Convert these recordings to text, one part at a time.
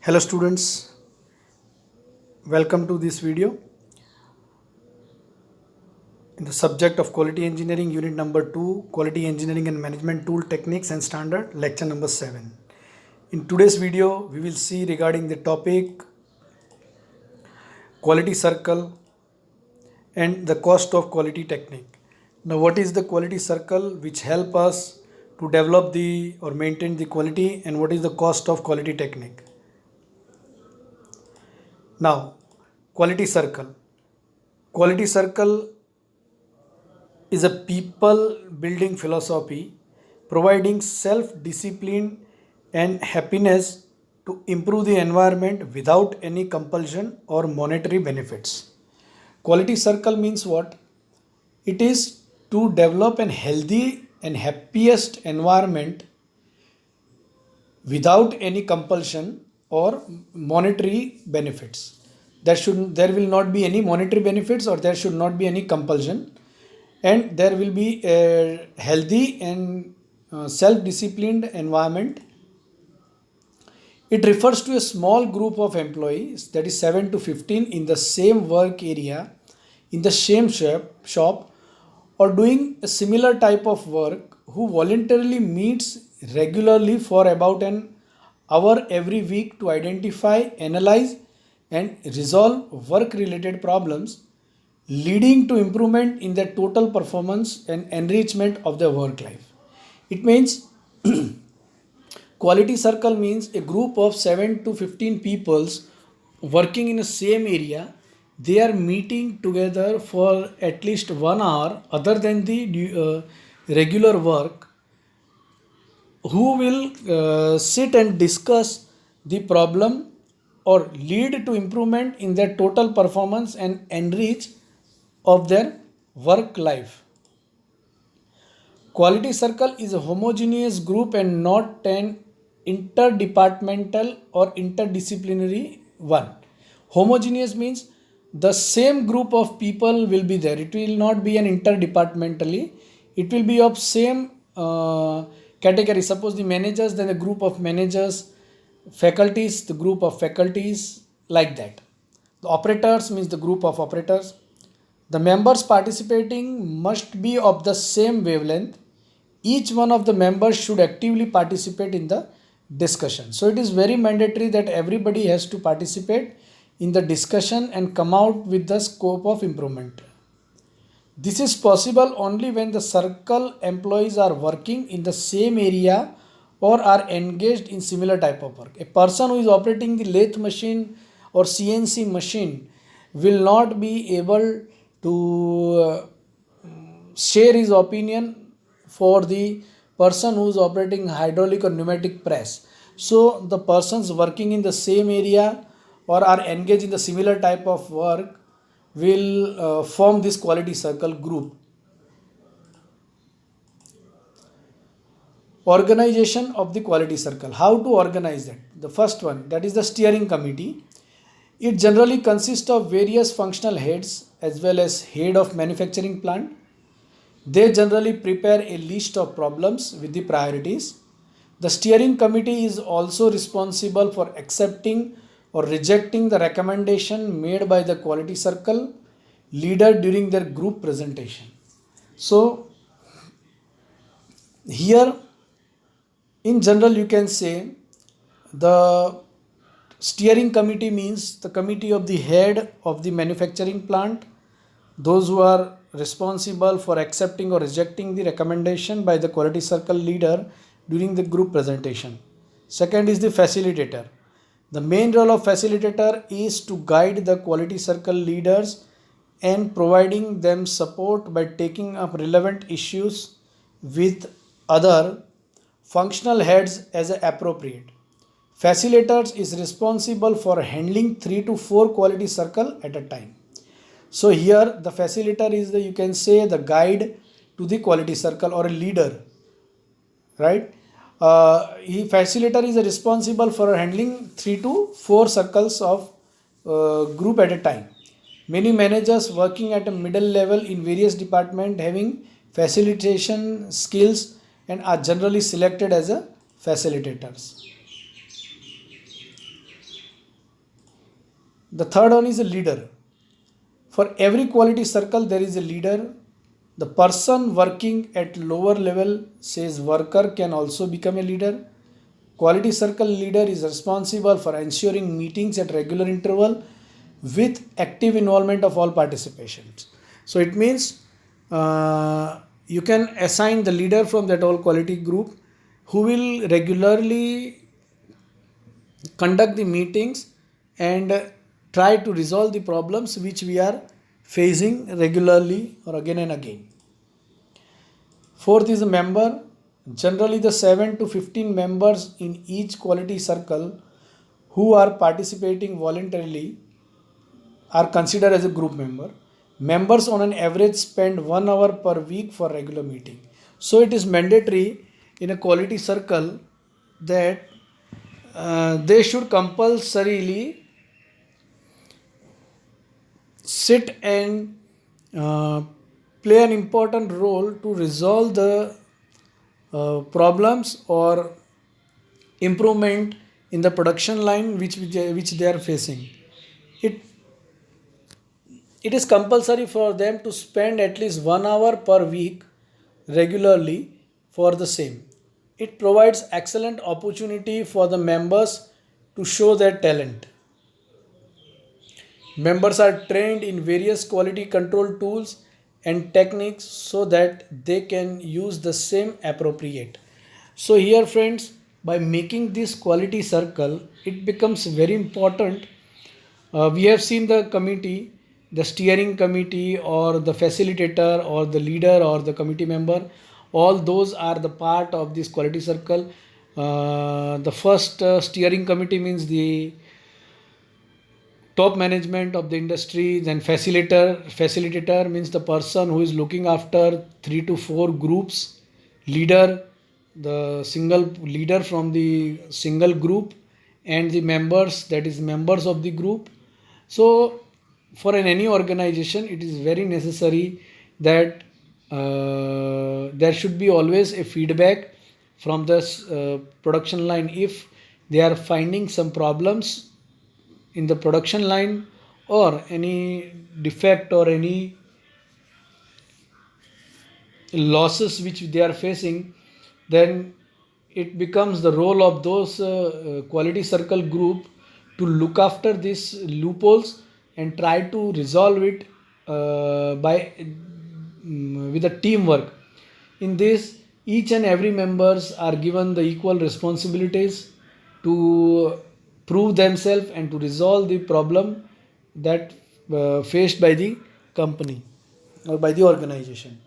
Hello students, welcome to this video in the subject of quality engineering unit number 2, quality engineering and management tool techniques and standard, lecture number 7. In today's video we will see regarding the topic quality circle and the cost of quality technique. Now what is the quality circle which help us to develop the or maintain the quality, and what is the cost of quality technique? Now quality circle. Quality circle is a people building philosophy providing self discipline and happiness to improve the environment without any compulsion or monetary benefits. Quality circle means what? It is to develop an healthy and happiest environment without any compulsion or monetary benefits. There will not be any monetary benefits, or there should not be any compulsion, and there will be a healthy and self-disciplined environment. It refers to a small group of employees, that is 7 to 15, in the same work area, in the same shop, or doing a similar type of work, who voluntarily meets regularly for about an hour every week to identify, analyze, and resolve work related problems, leading to improvement in their total performance and enrichment of their work life. It means quality circle means a group of 7 to 15 peoples working in the same area. They are meeting together for at least 1 hour other than the regular work, who will sit and discuss the problem or lead to improvement in their total performance and enrich of their work life. Quality circle is a homogeneous group and not an interdepartmental or interdisciplinary one. Homogeneous means the same group of people will be there. It will not be an interdepartmentally. It will be of same category. Suppose the managers, then a group of managers, faculties, the group of faculties, like that. The operators means the group of operators. The members participating must be of the same wavelength. Each one of the members should actively participate in the discussion. So it is very mandatory that everybody has to participate in the discussion and come out with the scope of improvement. This is possible only when the circle employees are working in the same area or are engaged in similar type of work. A person who is operating the lathe machine or CNC machine will not be able to share his opinion for the person who is operating hydraulic or pneumatic press. So the persons working in the same area or are engaged in the similar type of work will form this quality circle group. Organization of the quality circle. How to organize that? The first one, that is the steering committee. It generally consists of various functional heads as well as head of manufacturing plant. They generally prepare a list of problems with the priorities. The steering committee is also responsible for accepting or rejecting the recommendation made by the quality circle leader during their group presentation. So here in general you can say the steering committee means the committee of the head of the manufacturing plant, those who are responsible for accepting or rejecting the recommendation by the quality circle leader during the group presentation. Second is the facilitator. The main role of facilitator is to guide the quality circle leaders and providing them support by taking up relevant issues with other functional heads as appropriate. Facilitators is responsible for handling 3 to 4 quality circle at a time. So here the facilitator is the, you can say, the guide to the quality circle or a leader, right? Facilitator is responsible for handling 3 to 4 circles of group at a time. Many managers working at a middle level in various departments having facilitation skills and are generally selected as a facilitators. The third one is a leader. For every quality circle, there is a leader. The person working at lower level says worker can also become a leader. Quality circle leader is responsible for ensuring meetings at regular interval with active involvement of all participants. So it means you can assign the leader from that all quality group who will regularly conduct the meetings and try to resolve the problems which we are facing regularly or again and again. Fourth is a member. Generally, the 7 to 15 members in each quality circle who are participating voluntarily are considered as a group member. Members on an average spend 1 hour per week for regular meeting. So it is mandatory in a quality circle that they should compulsorily sit and play an important role to resolve the problems or improvement in the production line which they are facing. It it is compulsory for them to spend at least 1 hour per week regularly for the same. It provides excellent opportunity for the members to show their talent. Members are trained in various quality control tools and techniques so that they can use the same appropriate. So here friends, by making this quality circle, it becomes very important. We have seen the committee, the steering committee or the facilitator or the leader or the committee member, all those are the part of this quality circle. The first steering committee means the top management of the industry. Then facilitator means the person who is looking after 3 to 4 groups. Leader, the single leader from the single group, and the members, that is members of the group. So for any organization it is very necessary that there should be always a feedback from the production line if they are finding some problems in the production line or any defect or any losses which they are facing. Then it becomes the role of those quality circle group to look after these loopholes and try to resolve it by with a teamwork. In this, each and every members are given the equal responsibilities to prove themselves and to resolve the problem that faced by the company or by the organization.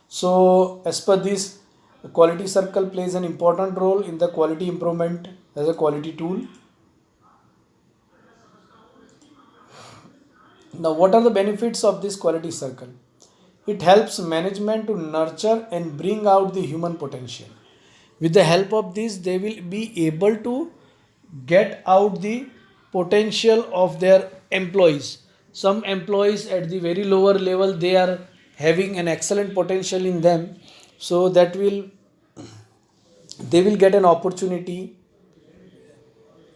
So as per this, the quality circle plays an important role in the quality improvement as a quality tool. Now, what are the benefits of this quality circle? It helps management to nurture and bring out the human potential. With the help of this, they will be able to get out the potential of their employees. Some employees at the very lower level, they are having an excellent potential in them, so that will they will get an opportunity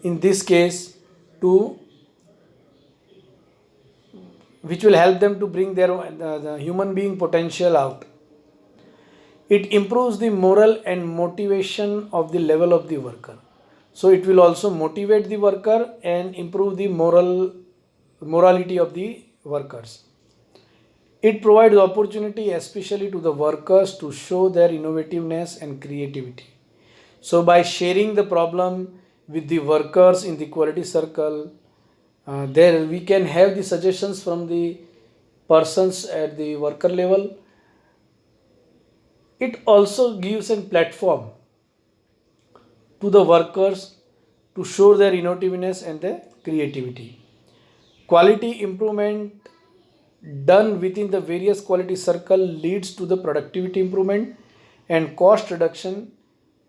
in this case to which will help them to bring their the human being potential out. It improves the moral and motivation of the level of the worker. So it will also motivate the worker and improve the morality of the workers. It provides opportunity especially to the workers to show their innovativeness and creativity. So by sharing the problem with the workers in the quality circle, there we can have the suggestions from the persons at the worker level. It also gives a platform to the workers to show their innovativeness and their creativity. Quality improvement done within the various quality circle leads to the productivity improvement and cost reduction,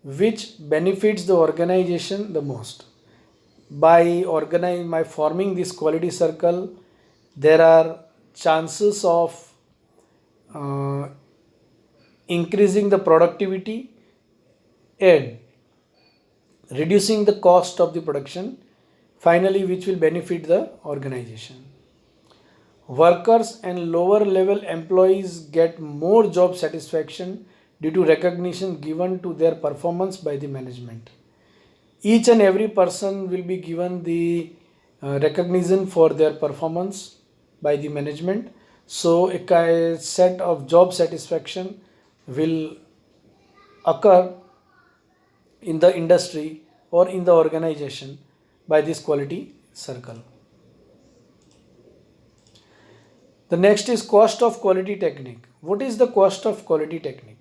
which benefits the organization the most. By forming this quality circle, there are chances of uh, increasing the productivity and reducing the cost of the production finally which will benefit the organization. Workers and lower level employees get more job satisfaction due to recognition given to their performance by the management. Each and every person will be given the recognition for their performance by the management. So a set of job satisfaction will occur in the industry or in the organization by this quality circle. The next is cost of quality technique. What is the cost of quality technique?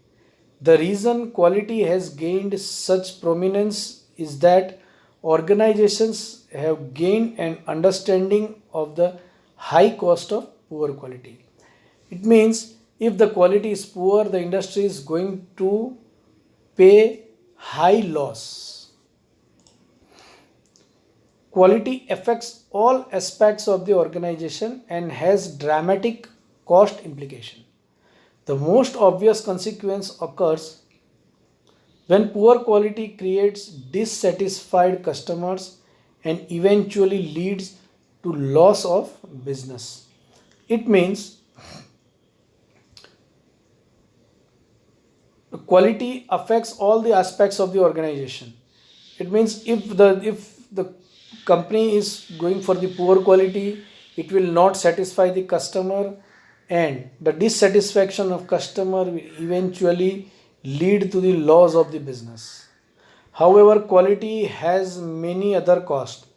The reason quality has gained such prominence is that organizations have gained an understanding of the high cost of poor quality. It means if the quality is poor, the industry is going to pay high loss. Quality affects all aspects of the organization and has dramatic cost implication. The most obvious consequence occurs when poor quality creates dissatisfied customers and eventually leads to loss of business. It means quality affects all the aspects of the organization. It means if the company is going for the poor quality, it will not satisfy the customer, and the dissatisfaction of customer will eventually lead to the loss of the business. However, quality has many other costs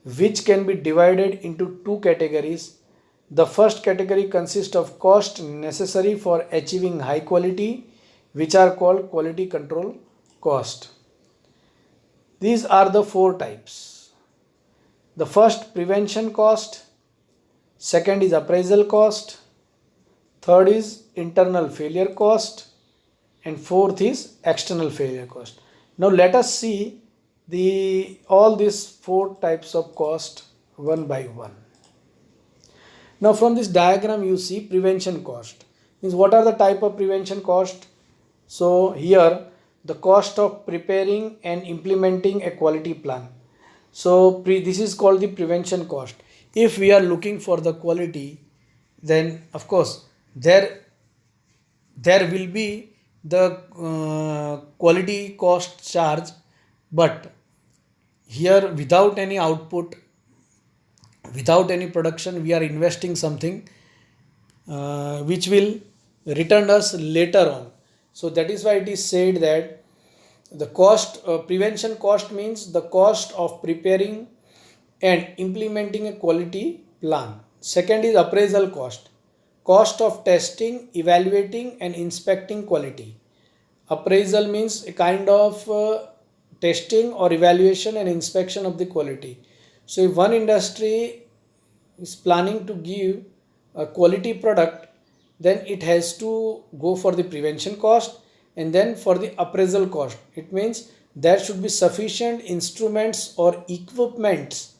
which can be divided into two categories. The first category consists of costs necessary for achieving high quality, which are called quality control cost. These are the four types. The first, prevention cost. Second is appraisal cost. Third is internal failure cost. And fourth is external failure cost. Now let us see all these four types of cost one by one. Now from this diagram you see prevention cost. Means what are the type of prevention cost? So here the cost of preparing and implementing a quality plan. So this is called the prevention cost. If we are looking for the quality, then of course there will be the quality cost charge, but here without any output, without any production, we are investing something which will return us later on. So that is why it is said that the cost prevention cost means the cost of preparing and implementing a quality plan. Second is appraisal cost, cost of testing, evaluating and inspecting quality. Appraisal means a kind of testing or evaluation and inspection of the quality. So if one industry is planning to give a quality product, then it has to go for the prevention cost and then for the appraisal cost. It means there should be sufficient instruments or equipments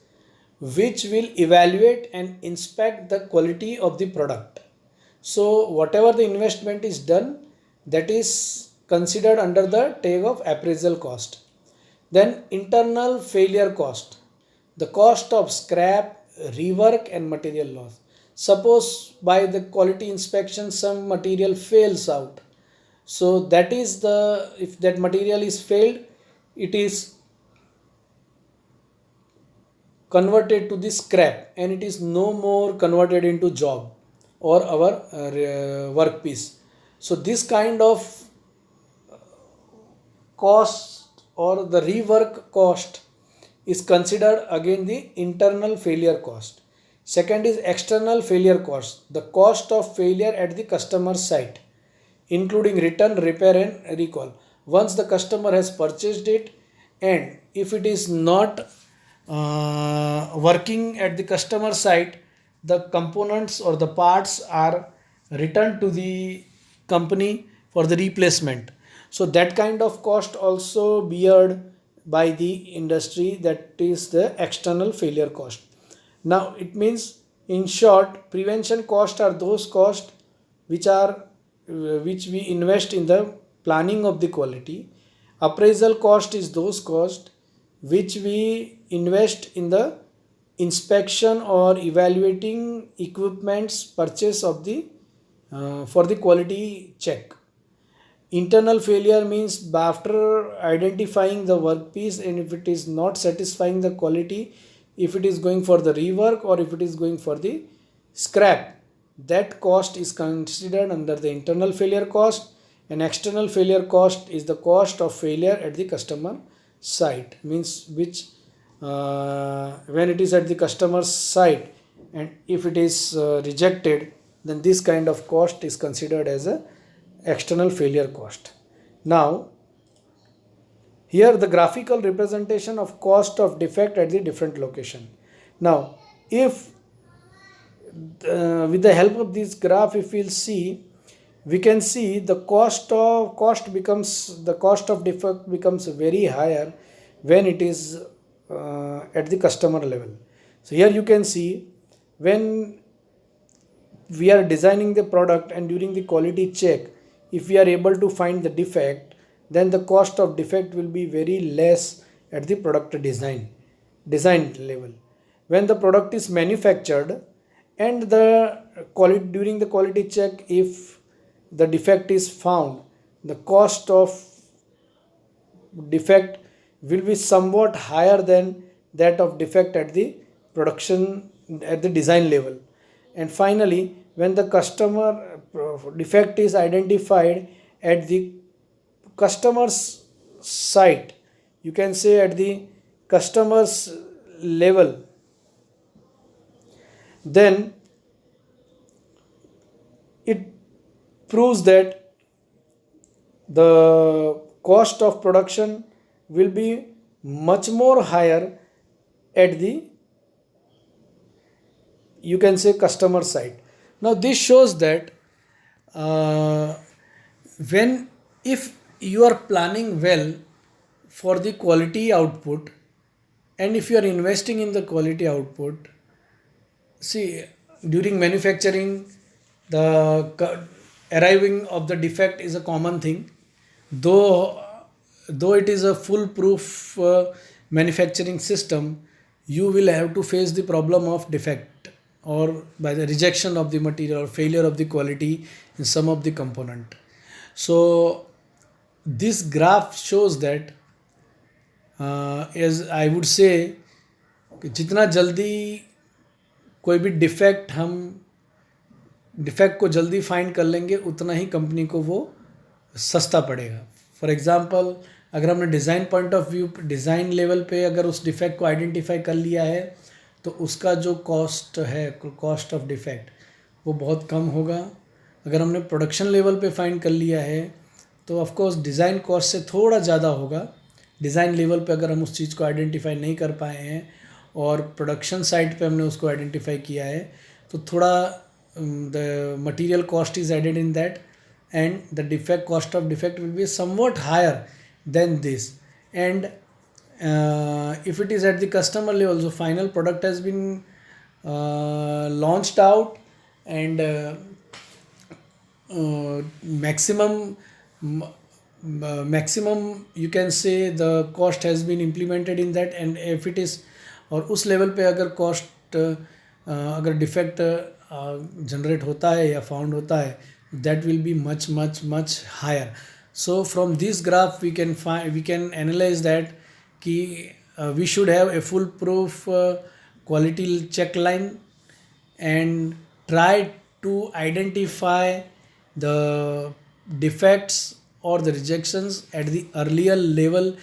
which will evaluate and inspect the quality of the product. So whatever the investment is done, that is considered under the tag of appraisal cost. Then internal failure cost, the cost of scrap, rework and material loss. Suppose by the quality inspection some material fails out, so that is if that material is failed, it is converted to the scrap and it is no more converted into job or our workpiece. So this kind of cost or the rework cost is considered again the internal failure cost. Second is external failure cost, the cost of failure at the customer site, including return, repair and recall. Once the customer has purchased it and if it is not working at the customer site, the components or the parts are returned to the company for the replacement. So that kind of cost also beared by the industry, that is the external failure cost. Now it means, in short, prevention costs are those costs which we invest in the planning of the quality. Appraisal cost is those costs which we invest in the inspection or evaluating equipments purchase of the for the quality check. Internal failure means after identifying the workpiece, and if it is not satisfying the quality, if it is going for the rework or if it is going for the scrap, that cost is considered under the internal failure cost. And external failure cost is the cost of failure at the customer site, means which when it is at the customer's site and if it is rejected, then this kind of cost is considered as a external failure cost. Now here the graphical representation of cost of defect at the different location. Now if with the help of this graph, if we'll see, we can see the cost of defect becomes very higher when it is at the customer level. So here you can see, when we are designing the product and during the quality check, if we are able to find the defect, then the cost of defect will be very less at the product design level. When the product is manufactured and the quality, during the quality check, if the defect is found, the cost of defect will be somewhat higher than that of defect at the production, at the design level. And finally, when the customer defect is identified at the customer's site, you can say at the customer's level, then it proves that the cost of production will be much more higher at the, you can say, customer side. Now this shows that when, if you are planning well for the quality output and if you are investing in the quality output, see, during manufacturing the arriving of the defect is a common thing, though it is a foolproof manufacturing system, you will have to face the problem of defect or by the rejection of the material or failure of the quality in some of the component. So this graph shows that as I would say कि जितना जल्दी कोई भी defect को जल्दी find कर लेंगे, उतना ही कंपनी को वो सस्ता पड़ेगा. फॉर एग्जांपल, अगर हमने design point of view, design level पे अगर उस डिफेक्ट को आइडेंटिफाई कर लिया है, तो उसका जो कॉस्ट है, कॉस्ट ऑफ डिफेक्ट, वो बहुत कम होगा. अगर हमने प्रोडक्शन लेवल पे फाइंड कर लिया है, तो ऑफ कोर्स डिज़ाइन कॉस्ट से थोड़ा ज़्यादा होगा. डिज़ाइन लेवल पे अगर हम उस चीज़ को आइडेंटिफाई नहीं कर पाए हैं और प्रोडक्शन साइट पे हमने उसको आइडेंटिफाई किया है, तो थोड़ा the material cost is added in that and the defect cost of defect will be somewhat higher than this. And if it is at the customer level, so final product has been launched out and maximum you can say the cost has been implemented in that. And if it is, और उस level पे अगर cost अगर defect generate होता है या found होता है, that will be much higher. So from this graph we can analyze that ki we should have a foolproof quality check line and try to identify the defects or the rejections at the earlier level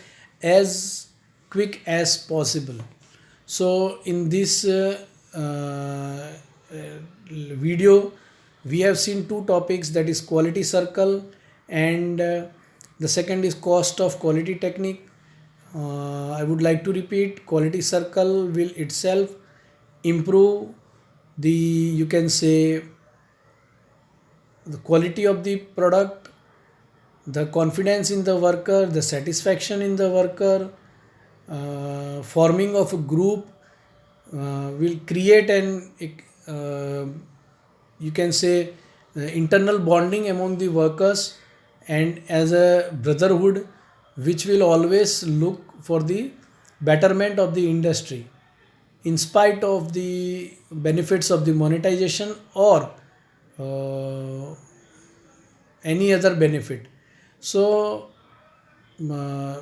as quick as possible. So in this video we have seen two topics, that is quality circle and the second is cost of quality technique. I would like to repeat, quality circle will itself improve the, you can say, the quality of the product, the confidence in the worker, the satisfaction in the worker, forming of a group will create an you can say internal bonding among the workers and as a brotherhood which will always look for the betterment of the industry in spite of the benefits of the monetization or uh, any other benefit. So uh,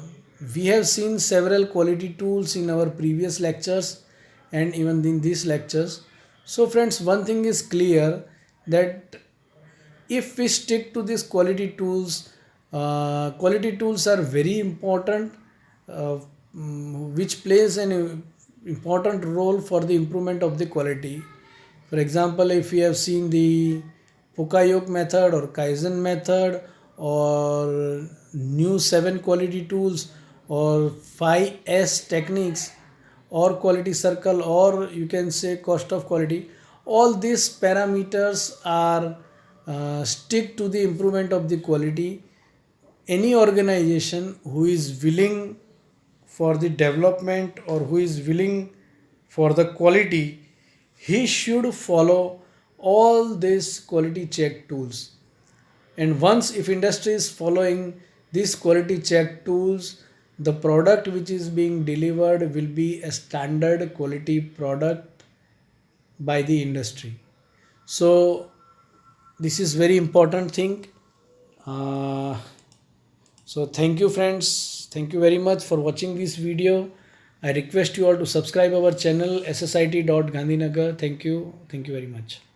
we have seen several quality tools in our previous lectures and even in these lectures. So friends, one thing is clear, that if we stick to these quality tools are very important, uh, which plays an important role for the improvement of the quality. For example, if we have seen the Pokayok method or Kaizen method or new 7 quality tools or 5S techniques or quality circle, or you can say cost of quality, all these parameters are stick to the improvement of the quality. Any organization who is willing for the development or who is willing for the quality, he should follow all these quality check tools. And once if industry is following these quality check tools, the product which is being delivered will be a standard quality product by the industry. So this is very important thing. uh, so thank you friends, thank you very much for watching this video. I request you all to subscribe our channel ssit.gandhinagar. Thank you very much.